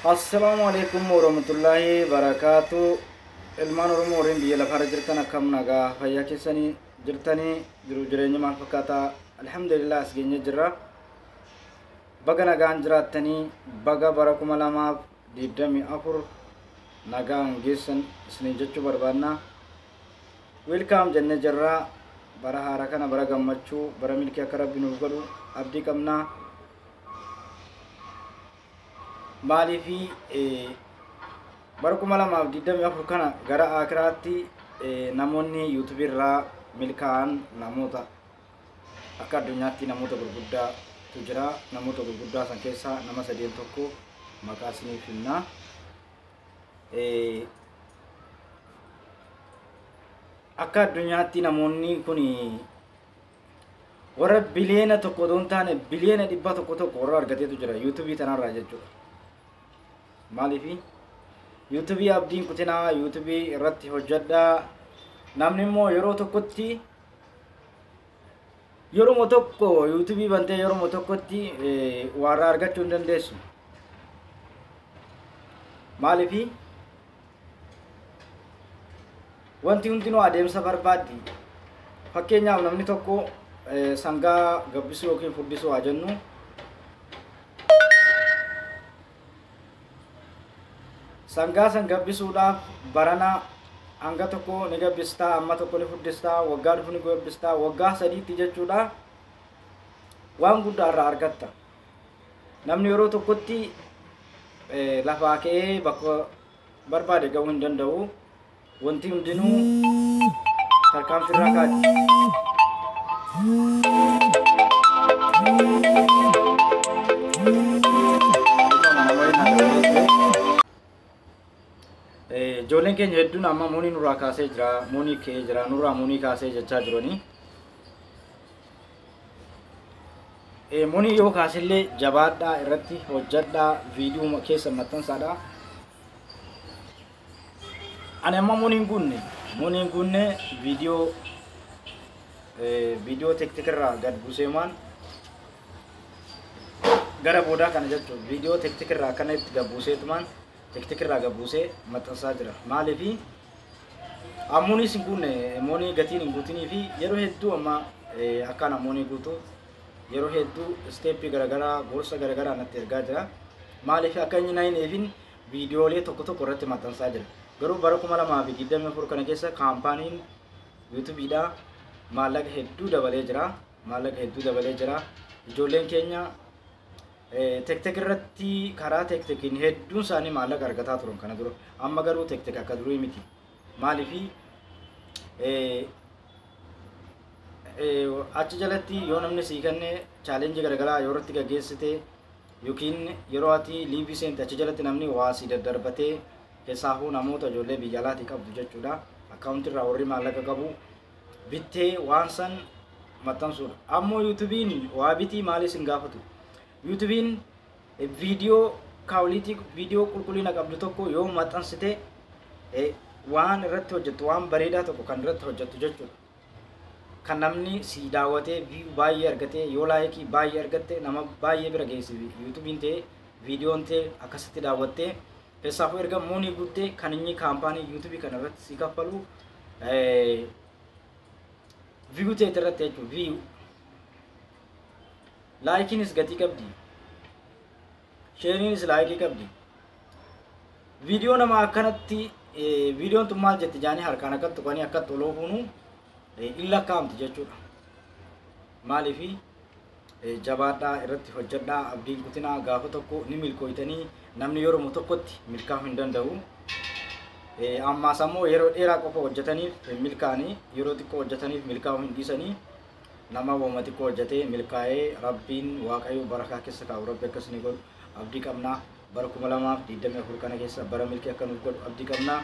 Assalamualaikum warahmatullahi wabarakatuh. Ilmaan Oromoo warreen biyya lafaarra jirtan akkam nagaa fayyaa keessanii jirtanii jiru jireenya maal fakkaata alhamdulillah as geenye jirra. Baga nagaan jiraattanii baga bara 2024 nagaan geessan isiniin jechuu barbaanna. Welcome jenne jirra. Bara haaraa kana bara gammachuu bara milkii akka Rabbi nuuf godhu abdii qabna. Maalifi bara 2024 kana gara akiraatti namoonni YouTube irraa milkaa'an namoota akka addunyaatti namoota gurguddaa tu jira. Namoota gurguddaa san keessaa nama sadeen tokko maqaa isiniif himna. Akka addunyaatti namoonni kun warra biliyeena tokko doon taane biliyeena 100 warra argateetu jira YouTube tanarraa jechuudha. Maalifi YouTube abdiin kutinaa YouTube irratti hojjedhaa. Namni immoo yeroo tokkotti yeroo tokko YouTube bantee yeroo tokkotti warra argachuu hin dandeessu. Maalifi wanti hundinuu adeemsa barbaaddi. Fakkeenyaaf namni tokko sangaa gabbisuu yookiin furdisuu haa jennu. Sangaa san gabbisuudhaaf barana hanga tokko ni gabbistaa, amma tokko ni furdistaa, waggaa dhufu ni gabbistaa, waggaa sadiitti jechuudha. Waan guddaa irraa argatta. Namni yeroo tokkotti lafaa ka'ee bakka barbaade ga'uu hin danda'u. Wanti hundinuu tarkaanfii irraa kaati. Ijoolleen keenya hedduun amma muunii nurraa kaasee jira, muunii ka'ee jira, nurraa muunii kaasee jechaa jiranii. Muunii yoo kaasillee jabaadhaa irratti hojjedhaa, viidiyoo keessa maxxansaadhaa. Ani amma muuniin kunne viidiyoo tiktik irraa gad buusee maan gara boodaa kana jechuudha. Viidiyoo tiktik irraa akkana itti gad buuseetumaan tiktik irraa gad buusee maxxansaa jira. Maaliifi ammuunis hin kunne muunii gatiin hin guutinii fi yeroo hedduu amma akka namoonni guutuu yeroo hedduu steepii garagaraa gorsa garagaraa natti ergaa jira. Maaliifi akka inni hin eefin viidiyoolee tokko irratti maxxansaa jira. Garuu bara 2024 kana keessa kaampaaniin YouTube'dha maallaqa hedduu dabalee jira. Ijoolleen keenya tiktik irratti karaa tiktikiin hedduun isaanii maallaqa argataa turan kana dura. Amma garuu tiktik akka durii miti. Maaliifi achi jalatti yoo namni sii kenne chaalenjii garagaraa yoo irratti gaggeessite yookiin yeroo ati liivii seente achi jalatti namni waa si daddarbatee keessaafuu namoota ijoollee biyya alaatii qabdu jechuudha. Akkaawuntii irraa warri maallaqa qabu bittee waan san maxxansuudha. Ammoo YouTube'n waa bitii maaliis hin gaafatu. YouTube'n viidiyoo kaawlitii viidiyoo qulqullina qabdu tokko yoo maxxansite waan irratti hojjettu waan bareedaa tokko kan irratti hojjettu jechuudha. Kan namni si daawwatee view baay'ee argatee yoo laayikii baay'ee argatte nama baay'ee bira geessi YouTube'n ta'e viidiyoon ta'e akkasitti daawwattee keessaafuu erga muunii guuttee kan inni kaampaanii YouTube kana irratti si kaffalu view ta'e irratti jechuudha. View laayikiinis gatii qabdi, sheeriinis laayikii qabdi. Viidiyoo nama akkanatti viidiyoon tun maal jetti jaanii harkaan akkatti tuqanii akkatti oloo fuunu illa kaamti jechuudha. Maaliifi jabaadhaa irratti hojjedhaa, abdiin kutinaa gaafa tokko ni milkooytanii. Namni yeroo tokkotti milkaa'uu hin danda'u. Ammaas ammoo yeroo dheeraa qofa hojjetaniif milkaa'anii yeroo xiqqoo hojjetaniif milkaa'uu hin dhiisanii. Nama wama xiqqoo hojjetee milkaa'ee Rabbiin Waaqayyo barakaa keessa kaa'u. Rabbi akkas ni godhu abdii qabnaa. Bara 2024 kana keessa bara milkii akka nuuf godhu abdii qabnaa.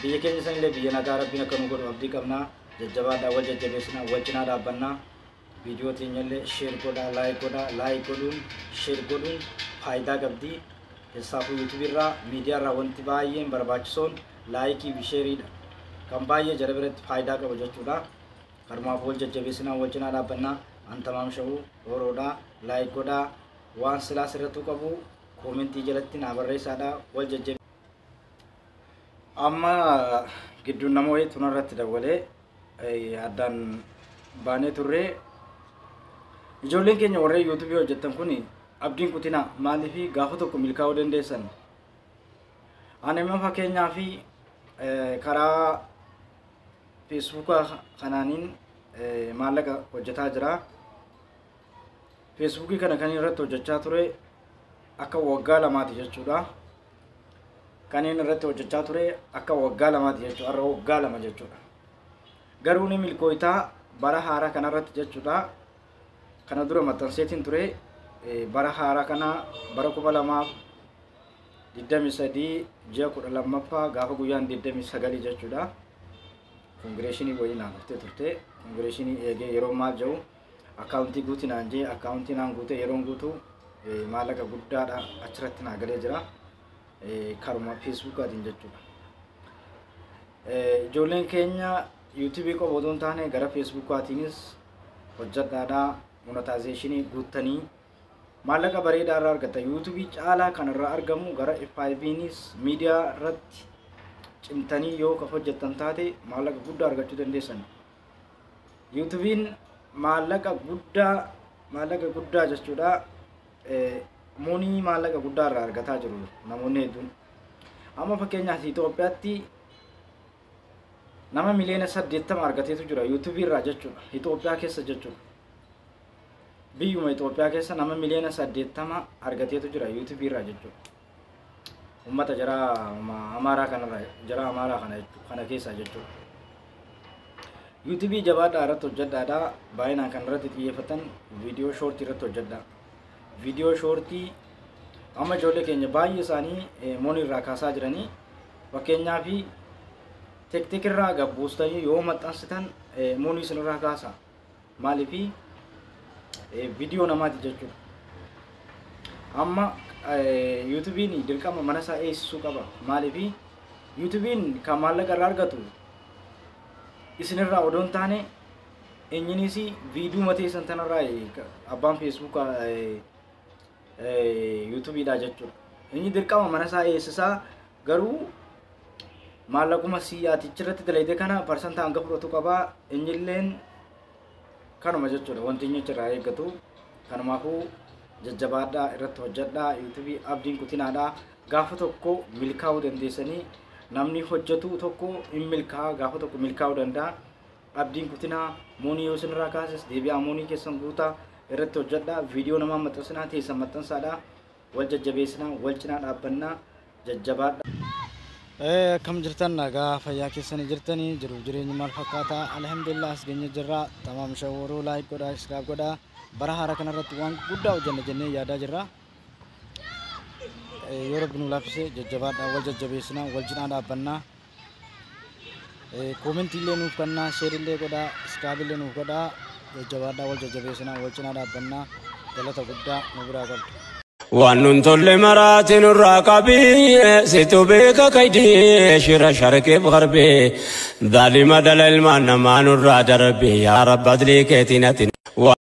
Biyya keenya sanillee biyya nagaa Rabbiin akka nuuf godhu abdii qabnaa. Jajjabaadhaa wal jajjabeessinaa wal cinaa dhaabbannaa. Viidiyoo teenyallee sheer godhaa, laayik godhuun sheer godhuun faayidaa qabdi. Keessaafuu YouTube irraa miidiyaa irraa wanti baay'een barbaachisoon laayikii fi sheeriidha. Kan baay'ee jara biratti faayidaa qaba jechuudha. Kanumaaf wal jajjabeessinaa wal cinaa dhaabbannaa. Antamaam sha'uu horoodhaa laayik godhaa waan silaa sirrattuu qabu komentii jalatti naa barreessaadha wal jajjabe. Amma gidduun nama wayii tunarratti dabalee addaan baanee turre ijoolleen keenya warra YouTube hojjetan kun abdiin kutinaa maaliif gaafa tokko milkaa'uu dandeessan. Ani immoo fakkeenyaa fi karaa Facebook kanaaniin maallaqa hojjetaa jira. Facebook kana kan irratti hojjechaa ture akka waggaa lamaati jechuudha. Kan irratti hojjechaa ture akka waggaa lamaati jechuudha. Arra waggaa lama jechuudha. Garuu ni milkooytaa bara haaraa kana irratti jechuudha. Kana dura maxxanseetiin ture bara haaraa kana bara 2023 ji'a 12ffaa gaafa guyyaan 29 jechuudha. Kongireeshinii wayii naan dhuftee turte. Kongireeshinii eegee yeroo maal jedhu akkaawuntii guutii naan jee akkaawuntii naan guute yeroon guutu maallaqa guddaadha achirratti naa galee jira. Karuma Facebookaatiin jechuudha. Ijoolleen keenya YouTube qofa otoo hin taane gara Facebookaatiinis hojjedhaadha. Monetization guuttanii maallaqa bareedaa irraa argata. YouTube caalaa kan irraa argamu gara FIB'nis miidiyaa irratti cimtanii yoo ka hojjettan taate maallaqa guddaa argachuu dandeessan. YouTube'n maallaqa guddaa jechuudha. Monii maallaqa guddaa irraa argataa jiru namoonni hedduun. Amma fakkeenyaaf Itoophiyaatti nama miliyoona 80 argateetu jira YouTube irraa jechuudha. Itoophiyaa keessa jechuudha. Biyyuma Itoophiyaa keessa nama miliyoona 80 argateetu jira YouTube irraa jechuudha. Ummata jara Amaaraa kana keessa jechuudha. YouTube jabaadhaa irratti hojjedhaadha. Baay'inaan kan irratti xiyyeeffatan viidiyoo short irratti hojjedha. Viidiyoo shortii amma ijoollee keenya baay'ee isaanii monii irraa kaasaa jiranii. Fakkeenyaaf TikTok irraa gabbuustanii yoo maxxansitan monii isin irraa kaasa. Maaliif viidiyoo namaati jechuudha. Amma YouTube'n dirqama mana isaa eessisuu qaba. Maaliif YouTube'n kan maallaqa irraa argatu isin irraa odoo hin taane eenyunis viidiyoo matee san tanarraa abbaan Facebook YouTube'dha jechuudha. Inni dirqama mana isaa eessisaa garuu maallaquma siyaatichi irratti dalayde kana parsantaa hanga fudhatu qaba. Innilleen kanuma jechuudha. Wanti inni irraa eeggatu kanumaafuu jajjabaadhaa irratti hojjedhaa. YouTube abdiin kutinaadhaa. Gaafa tokko milkaa'uu dandeessanii namni hojjetu tokko hin milkaa'a. Gaafa tokko milkaa'uu danda'a. Abdiin kutinaa monii yoo isinirraa kaases deebi'aa monii keessan guutaa irratti hojjedhaa. Viidiyoo namaa maxxansinaa teessan maxxansaadhaa. Wal jajjabeessinaa wal cinaa dhaabbannaa jajjabaadhaa. Kam jirtan nagaa fayyaa keessanii jirtanii jiruuf jireenyi maal fakkaata? Alhamdulillah as geenye jirra. Tamaam shawaruu laayik godhaa islaaf godhaa. Bara haaraa kanarratti waan guddaa hojjenna jennee yaadaa jirra. Yoo rabbi nu laaffise jajjabaadhaa wal jajjabeessinaa wal cinaa dhaabbannaa. Komentii illee nuuf kennaa sheerii illee godhaa islaaf illee nuuf godhaa. Jajjabaadhaa wal jajjabeessinaa wal cinaa dhaabbannaa. Galata guddaa nu biraa qabdu. Wannun tolle maraatiin irraa qabii situ beeka kaydii shira sharkee garbee dhaalima dhala ilmaan namaa nurraa darbe yaa rabbi adlee keetiin ati